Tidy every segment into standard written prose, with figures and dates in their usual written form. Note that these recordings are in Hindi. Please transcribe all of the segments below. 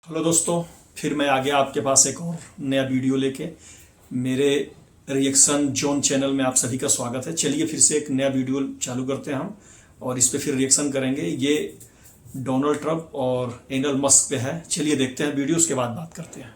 हेलो दोस्तों, फिर मैं आ गया आपके पास एक और नया वीडियो लेके। मेरे रिएक्शन जोन चैनल में आप सभी का स्वागत है। चलिए फिर से एक नया वीडियो चालू करते हैं हम और इस पे फिर रिएक्शन करेंगे। ये डोनाल्ड ट्रंप और एलन मस्क पे है। चलिए देखते हैं वीडियो, उसके बाद बात करते हैं।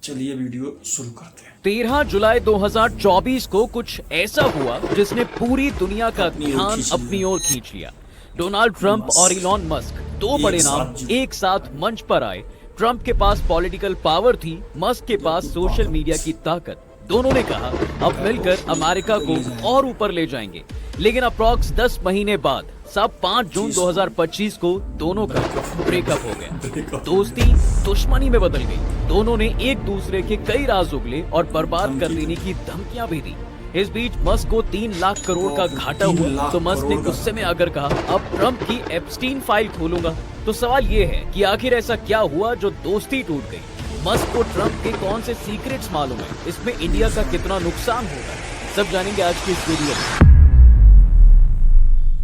चलिए वीडियो शुरू करते हैं। 13 जुलाई 2024 को कुछ ऐसा हुआ जिसने पूरी दुनिया का ध्यान अपनी ओर खींच लिया। डोनाल्ड ट्रंप और एलन मस्क, दो बड़े नाम एक साथ मंच पर आए। ट्रंप के पास पॉलिटिकल पावर थी, मस्क के पास सोशल मीडिया की ताकत। दोनों ने कहा अब मिलकर अमेरिका को और ऊपर ले जाएंगे। लेकिन अप्रॉक्स 10 महीने बाद सब 5 जून 2025 को दोनों का ब्रेकअप हो गया। दोस्ती दुश्मनी में बदल गई। दोनों ने एक दूसरे के कई राज उगले और बर्बाद कर देने की धमकियां भी दी। इस बीच मस्क को 3 लाख करोड़ का घाटा हुआ तो मस्क ने गुस्से में आकर कहा अब ट्रंप की एप्स्टीन फाइल खोलूंगा। तो सवाल ये है कि आखिर ऐसा क्या हुआ जो दोस्ती टूट गई। मस्क को ट्रंप के कौन से सीक्रेट्स मालूम है, इसमें इंडिया का कितना नुकसान होगा, सब जानेंगे आज की इस वीडियो में।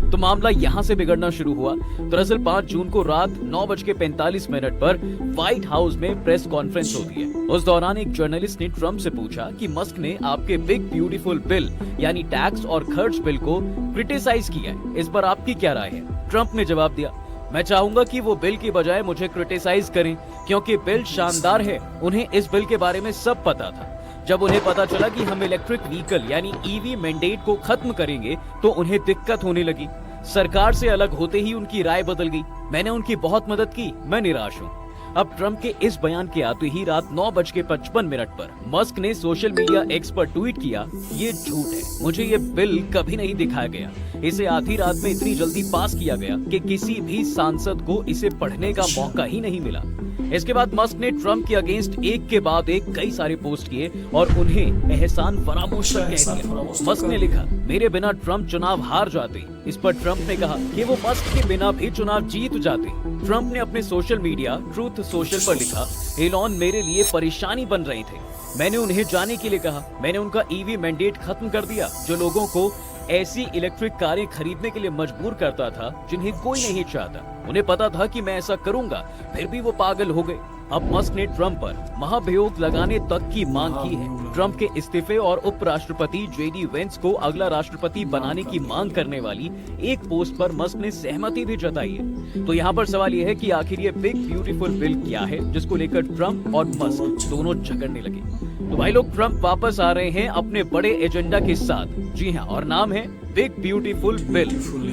तो मामला यहाँ से बिगड़ना शुरू हुआ। दरअसल 5 जून को रात 9:45 पर व्हाइट हाउस में प्रेस कॉन्फ्रेंस होती है। उस दौरान एक जर्नलिस्ट ने ट्रंप से पूछा कि मस्क ने आपके बिग ब्यूटीफुल बिल यानी टैक्स और खर्च बिल को क्रिटिसाइज किया है, इस पर आपकी क्या राय है। ट्रंप ने जवाब दिया, मैं चाहूंगा कि वो बिल की बजाय मुझे क्रिटिसाइज करें, क्योंकि बिल शानदार है। उन्हें इस बिल के बारे में सब पता था। जब उन्हें पता चला कि हम इलेक्ट्रिक व्हीकल यानी ईवी मैंडेट को खत्म करेंगे तो उन्हें दिक्कत होने लगी। सरकार से अलग होते ही उनकी राय बदल गई। मैंने उनकी बहुत मदद की, मैं निराश हूँ। अब ट्रंप के इस बयान के आते ही रात 9:55 पर मस्क ने सोशल मीडिया एक्स पर ट्वीट किया, ये झूठ है, मुझे ये बिल कभी नहीं दिखाया गया। इसे आधी रात में इतनी जल्दी पास किया गया कि किसी भी सांसद को इसे पढ़ने का मौका ही नहीं मिला। इसके बाद मस्क ने ट्रंप के अगेंस्ट एक के बाद एक कई सारे पोस्ट किए और उन्हें एहसान फरामोश कह दिया। मस्क ने लिखा, मेरे बिना ट्रंप चुनाव हार जाते। इस पर ट्रंप ने कहा कि वो मस्क के बिना भी चुनाव जीत जाते। ट्रंप ने अपने सोशल मीडिया ट्रूथ सोशल पर लिखा, एलन मेरे लिए परेशानी बन रहे थे, मैंने उन्हें जाने के लिए कहा। मैंने उनका ईवी मैंडेट खत्म कर दिया जो लोगों को ऐसी इलेक्ट्रिक कारें खरीदने के लिए मजबूर करता था जिन्हें कोई नहीं चाहता। उन्हें पता था कि मैं ऐसा करूंगा, फिर भी वो पागल हो गए। अब मस्क ने ट्रंप पर महाभियोग लगाने तक की मांग की है। ट्रंप के इस्तीफे और उपराष्ट्रपति जेडी वेंस को अगला राष्ट्रपति बनाने की मांग करने वाली एक पोस्ट पर मस्क ने सहमति भी जताई है। तो यहाँ पर सवाल ये है कि आखिर ये बिग ब्यूटीफुल बिल क्या है जिसको लेकर ट्रंप और मस्क दोनों झगड़ने लगे। तो भाई लोग, ट्रंप वापस आ रहे हैं अपने बड़े एजेंडा के साथ। जी हाँ, और नाम है बिग ब्यूटीफुल बिल।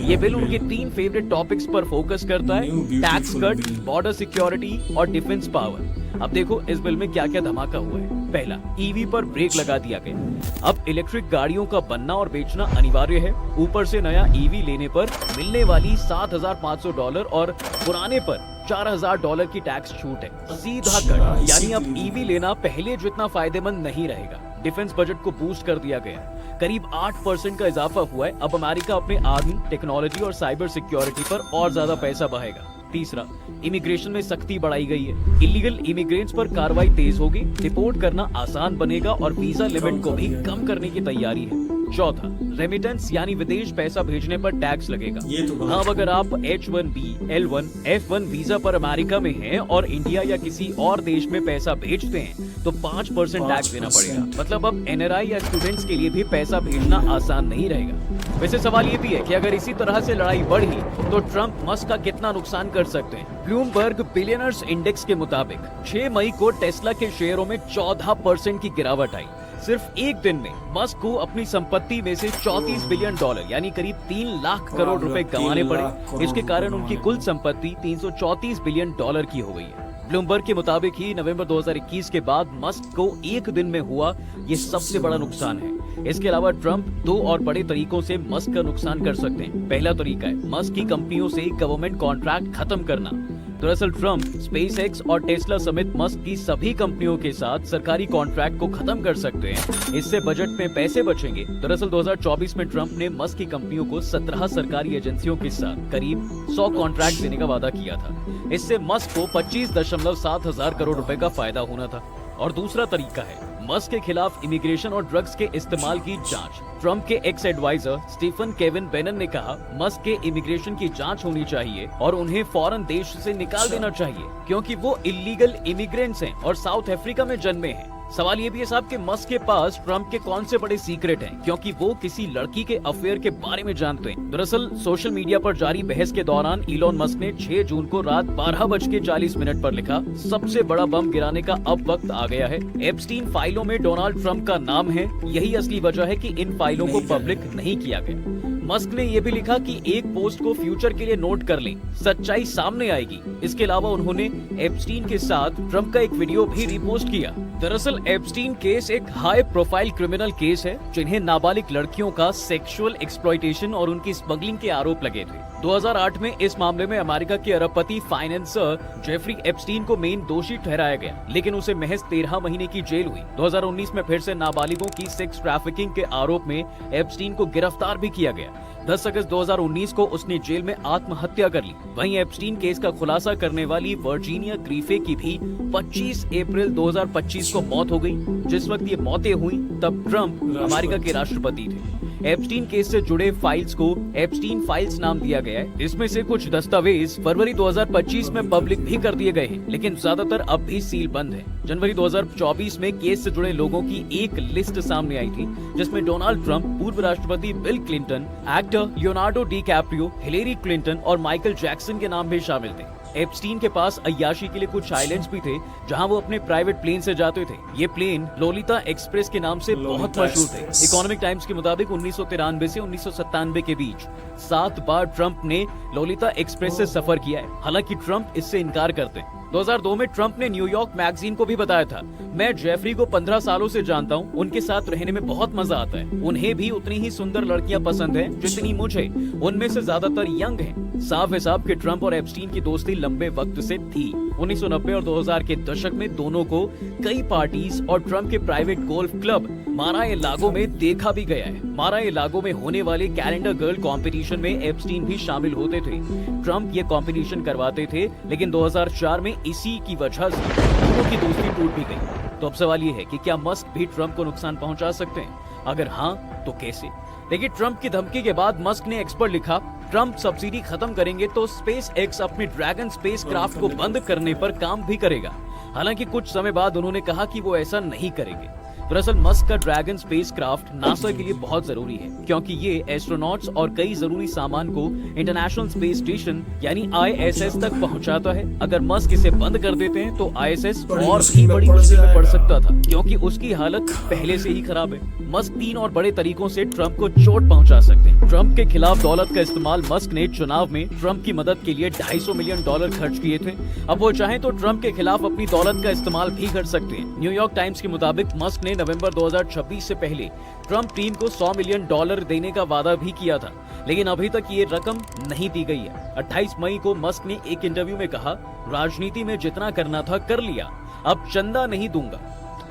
ये बिल उनके 3 फेवरेट टॉपिक्स पर फोकस करता है, टैक्स कट, बॉर्डर सिक्योरिटी और डिफेंस पावर। अब देखो इस बिल में क्या क्या धमाका हुआ है। पहला, ईवी पर ब्रेक लगा दिया गया। अब इलेक्ट्रिक गाड़ियों का बनना और बेचना अनिवार्य है। ऊपर से नया ईवी लेने पर मिलने वाली $7,500 और पुराने पर $4,000 की टैक्स छूट है। सीधा कट, यानी अब ईवी लेना पहले जितना फायदेमंद नहीं रहेगा। डिफेंस बजट को बूस्ट कर दिया गया, करीब 8% का इजाफा हुआ है। अब अमेरिका अपने आर्मी, टेक्नोलॉजी और साइबर सिक्योरिटी पर और ज्यादा पैसा बहाएगा। तीसरा, इमिग्रेशन में सख्ती बढ़ाई गई है। इलीगल इमिग्रेंट्स पर कार्रवाई तेज होगी, रिपोर्ट करना आसान बनेगा और वीजा लिमिट को भी कम करने की तैयारी है। चौथा, रेमिटेंस यानी विदेश पैसा भेजने पर टैक्स लगेगा। हाँ, अगर आप H1B, L1, F1 वीजा पर अमेरिका में हैं और इंडिया या किसी और देश में पैसा भेजते हैं तो 5% टैक्स देना पड़ेगा। मतलब अब NRI या स्टूडेंट्स के लिए भी पैसा भेजना आसान नहीं रहेगा। वैसे सवाल ये भी है कि अगर इसी तरह से लड़ाई बढ़ी तो ट्रंप मस्क का कितना नुकसान कर सकते हैं। ब्लूमबर्ग बिलियनर्स इंडेक्स के मुताबिक 6 मई को टेस्ला के शेयरों में 14% की गिरावट आई। सिर्फ एक दिन में मस्क को अपनी संपत्ति में से $34 बिलियन यानी करीब 3 लाख करोड़ रुपए गंवाने पड़े। इसके कारण उनकी कुल संपत्ति $334 बिलियन की हो गई है। ब्लूमबर्ग के मुताबिक ही नवंबर 2021 के बाद मस्क को एक दिन में हुआ ये सबसे बड़ा नुकसान है। इसके अलावा ट्रंप 2 और बड़े तरीकों से मस्क का नुकसान कर सकते हैं। पहला तरीका है मस्क की कंपनियों से गवर्नमेंट कॉन्ट्रैक्ट खत्म करना। दरअसल ट्रंप स्पेसएक्स और टेस्ला समेत मस्क की सभी कंपनियों के साथ सरकारी कॉन्ट्रैक्ट को खत्म कर सकते हैं। इससे बजट में पैसे बचेंगे। दरअसल 2024 में ट्रंप ने मस्क की कंपनियों को 17 सरकारी एजेंसियों के साथ करीब 100 कॉन्ट्रैक्ट देने का वादा किया था। इससे मस्क को 25.7 हजार करोड़ रुपए का फायदा होना था। और दूसरा तरीका है मस्क के खिलाफ इमिग्रेशन और ड्रग्स के इस्तेमाल की जांच। ट्रंप के x adviser Stephen Kevin Bannon ने कहा मस्क के इमिग्रेशन की जांच होनी चाहिए और उन्हें फौरन देश से निकाल देना चाहिए क्योंकि वो इलीगल इमिग्रेंट्स हैं और साउथ अफ्रीका में जन्मे हैं। सवाल ये भी है साहब कि मस्क के पास ट्रंप के कौन से बड़े सीक्रेट हैं, क्योंकि वो किसी लड़की के अफेयर के बारे में जानते हैं। दरअसल सोशल मीडिया पर जारी बहस के दौरान इलॉन मस्क ने 6 जून को रात 12:40 पर लिखा, सबसे बड़ा बम गिराने का अब वक्त आ गया है। एप्स्टीन फाइलों में डोनाल्ड ट्रंप का नाम है, यही असली वजह है कि इन फाइलों को पब्लिक नहीं किया गया। मस्क ने यह भी लिखा कि एक पोस्ट को फ्यूचर के लिए नोट कर लें, सच्चाई सामने आएगी। इसके अलावा उन्होंने एप्स्टीन के साथ ट्रंप का एक वीडियो भी रिपोस्ट किया। दरअसल एप्स्टीन केस एक हाई प्रोफाइल क्रिमिनल केस है जिन्हें नाबालिग लड़कियों का सेक्सुअल एक्सप्लॉयटेशन और उनकी स्मगलिंग के आरोप लगे थे। 2008 में इस मामले में अमेरिका के अरबपति फाइनेंसर जेफरी एप्स्टीन को मेन दोषी ठहराया गया, लेकिन उसे महज 13 महीने की जेल हुई। 2019 में फिर से नाबालिगों की सेक्स ट्रैफिकिंग के आरोप में एप्स्टीन को गिरफ्तार भी किया गया। 10 अगस्त 2019 को उसने जेल में आत्महत्या कर ली। वहीं एप्स्टीन केस का खुलासा करने वाली वर्जीनिया ग्रीफे की भी 25 अप्रैल 2025 को मौत हो गई। जिस वक्त ये मौतें हुई तब ट्रंप अमेरिका के राष्ट्रपति थे। एप्स्टीन केस से जुड़े फाइल्स को एप्स्टीन फाइल्स नाम दिया गया है। इसमें से कुछ दस्तावेज फरवरी 2025 में पब्लिक भी कर दिए गए हैं, लेकिन ज्यादातर अब भी सील बंद है। जनवरी 2024 में केस से जुड़े लोगों की एक लिस्ट सामने आई थी, जिसमें डोनाल्ड ट्रंप, पूर्व राष्ट्रपति bill Clinton, actor Leonardo D Caprio, Hillary Clinton और माइकल जैक्सन के नाम भी शामिल थे। एप्स्टीन के पास अय्याशी के लिए कुछ आइलैंड्स भी थे जहां वो अपने प्राइवेट प्लेन से जाते थे। ये प्लेन लोलिता एक्सप्रेस के नाम से बहुत मशहूर थे। इकोनॉमिक टाइम्स के मुताबिक 1993 से 1997 के बीच 7 बार ट्रंप ने लोलिता एक्सप्रेस से सफर किया है। हालांकि ट्रंप इससे इनकार करते हैं। 2002 में ट्रंप ने न्यूयॉर्क मैगजीन को भी बताया था, मैं जेफरी को 15 सालों से जानता हूं, उनके साथ रहने में बहुत मजा आता है। उन्हें भी उतनी ही सुंदर लड़कियां पसंद हैं जितनी मुझे, उनमें से ज्यादातर यंग हैं। साफ है साहब कि ट्रंप और एप्स्टीन की दोस्ती लंबे वक्त से थी। 1990 और 2000 के दशक में दोनों को कई पार्टीज और ट्रंप के प्राइवेट गोल्फ क्लब मारा-ए-लागो में देखा भी गया है। मारा-ए-लागो में होने वाले कैलेंडर गर्ल कंपटीशन में एप्स्टीन भी शामिल होते थे। ट्रंप ये कंपटीशन करवाते थे, लेकिन 2004 में इसी की वजह से दोनों की दोस्ती टूट भी गई। तो अब सवाल ये है कि क्या मस्क भी ट्रंप को नुकसान पहुंचा सकते हैं? अगर हाँ तो कैसे? लेकिन ट्रंप की धमकी के बाद मस्क ने एक्स पर लिखा, ट्रंप सब्सिडी खत्म करेंगे तो स्पेस एक्स अपने ड्रैगन स्पेस क्राफ्ट को बंद करने पर काम भी करेगा। हालांकि कुछ समय बाद उन्होंने कहा कि वो ऐसा नहीं करेंगे। दरअसल मस्क का ड्रैगन स्पेस क्राफ्ट नासा के लिए बहुत जरूरी है, क्योंकि ये एस्ट्रोनॉट्स और कई जरूरी सामान को इंटरनेशनल स्पेस स्टेशन यानी ISS तक पहुंचाता है। अगर मस्क इसे बंद कर देते हैं तो ISS और भी बड़ी मुश्किल में पड़ सकता था, क्योंकि उसकी हालत पहले से ही खराब है। मस्क 3 और बड़े तरीकों से ट्रंप को चोट पहुंचा सकते हैं। ट्रंप के खिलाफ दौलत का इस्तेमाल मस्क ने चुनाव में ट्रंप की मदद के लिए $250 मिलियन खर्च किए थे। अब वो चाहें तो ट्रंप के खिलाफ अपनी दौलत का इस्तेमाल भी कर सकते हैं। न्यूयॉर्क टाइम्स के मुताबिक मस्क ने नवंबर 2026 से पहले ट्रंप टीम को $100 मिलियन देने का वादा भी किया था, लेकिन अभी तक ये रकम नहीं दी गई है। 28 मई को मस्क ने एक इंटरव्यू में कहा, राजनीति में जितना करना था कर लिया, अब चंदा नहीं दूंगा।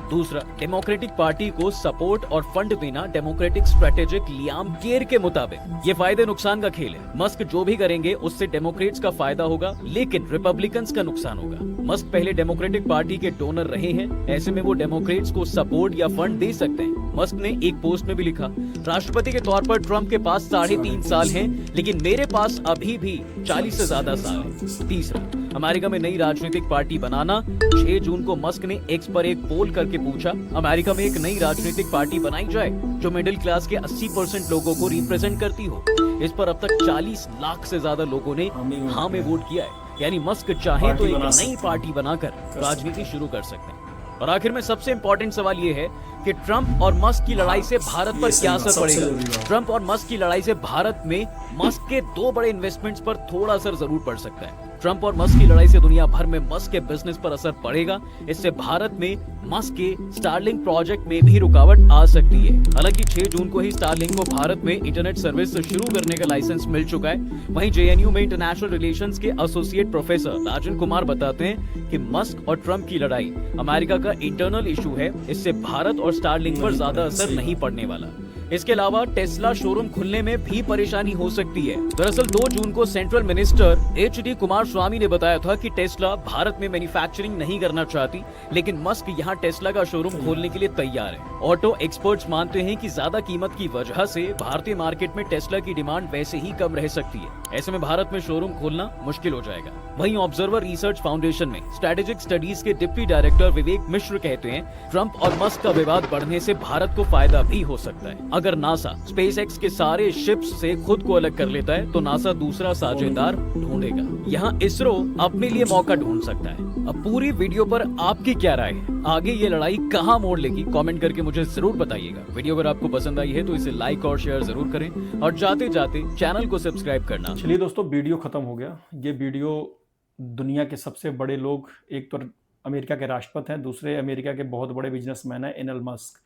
दूसरा, डेमोक्रेटिक पार्टी को सपोर्ट और फंड देना डेमोक्रेटिक स्ट्रेटेजिक लियाम केर के मुताबिक ये फायदे नुकसान का खेल है। मस्क जो भी करेंगे उससे डेमोक्रेट्स का फायदा होगा, लेकिन रिपब्लिकन्स का नुकसान होगा। मस्क पहले डेमोक्रेटिक पार्टी के डोनर रहे हैं, ऐसे में वो डेमोक्रेट्स को सपोर्ट या फंड दे सकते हैं। मस्क ने एक पोस्ट में भी लिखा, राष्ट्रपति के तौर पर ट्रंप के पास 3.5 साल हैं, लेकिन मेरे पास अभी भी 40 से ज्यादा साल है। तीसरा, अमेरिका में नई राजनीतिक पार्टी बनाना। 6 जून को मस्क ने एक्स पर एक पोल करके पूछा, अमेरिका में एक नई राजनीतिक पार्टी बनाई जाए जो मिडिल क्लास के 80% लोगों को रिप्रेजेंट करती हो। इस पर अब तक 40 लाख से ज्यादा लोगों ने हाँ में वोट किया है। यानी मस्क चाहे तो एक नई पार्टी बनाकर राजनीति शुरू कर सकते हैं। और आखिर में सबसे इम्पोर्टेंट सवाल ये है कि ट्रंप और मस्क की लड़ाई से भारत पर क्या असर पड़ेगा। ट्रंप और मस्क की लड़ाई से भारत में मस्क के 2 बड़े इन्वेस्टमेंट्स पर थोड़ा असर जरूर पड़ सकता है। ट्रंप और मस्क की लड़ाई से दुनिया भर में मस्क के बिजनेस पर असर पड़ेगा। इससे भारत में मस्क के स्टारलिंक प्रोजेक्ट में भी रुकावट आ सकती है। हालांकि 6 जून को ही स्टारलिंक को भारत में इंटरनेट सर्विस शुरू करने का लाइसेंस मिल चुका है। वहीं JNU में इंटरनेशनल रिलेशंस के एसोसिएट प्रोफेसर राजन कुमार बताते हैं कि मस्क और ट्रंप की लड़ाई अमेरिका का इंटरनल इशू है। इससे भारत और स्टारलिंक पर ज्यादा असर नहीं पड़ने वाला। इसके अलावा टेस्ला शोरूम खुलने में भी परेशानी हो सकती है। दरअसल 2 जून को सेंट्रल मिनिस्टर HD कुमार स्वामी ने बताया था कि टेस्ला भारत में मैन्युफैक्चरिंग नहीं करना चाहती, लेकिन मस्क यहां टेस्ला का शोरूम खोलने के लिए तैयार है। ऑटो एक्सपर्ट्स मानते हैं कि ज्यादा कीमत की वजह से भारतीय मार्केट में टेस्ला की डिमांड वैसे ही कम रह सकती है। ऐसे में भारत में शोरूम खोलना मुश्किल हो जाएगा। वहीं ऑब्जर्वर रिसर्च फाउंडेशन में स्ट्रेटेजिक स्टडीज के डिप्टी डायरेक्टर विवेक मिश्र कहते हैं, ट्रंप और मस्क का विवाद बढ़ने से भारत को फायदा भी हो सकता है। अगर नासा स्पेसएक्स के सारे शिप्स से खुद को अलग कर लेता है तो नासा दूसरा साझेदार ढूंढेगा। यहाँ इसरो अपने लिए मौका ढूंढ सकता है। अब पूरी वीडियो पर आपकी क्या राय है? आगे ये लड़ाई कहां मोड़ लेगी? कमेंट करके मुझे जरूर बताइएगा। वीडियो अगर आपको पसंद आई है तो इसे लाइक और शेयर जरूर करें और जाते जाते चैनल को सब्सक्राइब करना। चलिए दोस्तों, वीडियो खत्म हो गया। ये वीडियो दुनिया के सबसे बड़े लोग, एक तो अमेरिका के राष्ट्रपति हैं, दूसरे अमेरिका के बहुत बड़े बिजनेसमैन हैं एलन मस्क,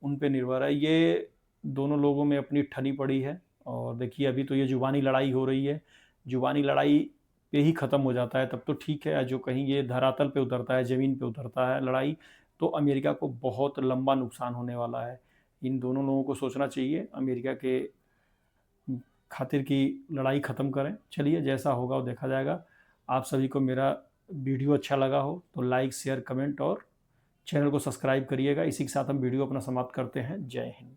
उन पे निर्भर है। ये दोनों लोगों में अपनी ठनी पड़ी है। और देखिए, अभी तो ये जुबानी लड़ाई हो रही है। जुबानी लड़ाई पे ही ख़त्म हो जाता है तब तो ठीक है। जो कहीं ये धरातल पे उतरता है, ज़मीन पे उतरता है लड़ाई, तो अमेरिका को बहुत लंबा नुकसान होने वाला है। इन दोनों लोगों को सोचना चाहिए, अमेरिका के खातिर की लड़ाई ख़त्म करें। चलिए, जैसा होगा वो देखा जाएगा। आप सभी को मेरा वीडियो अच्छा लगा हो तो लाइक, शेयर, कमेंट और चैनल को सब्सक्राइब करिएगा। इसी के साथ हम वीडियो अपना समाप्त करते हैं। जय हिंद।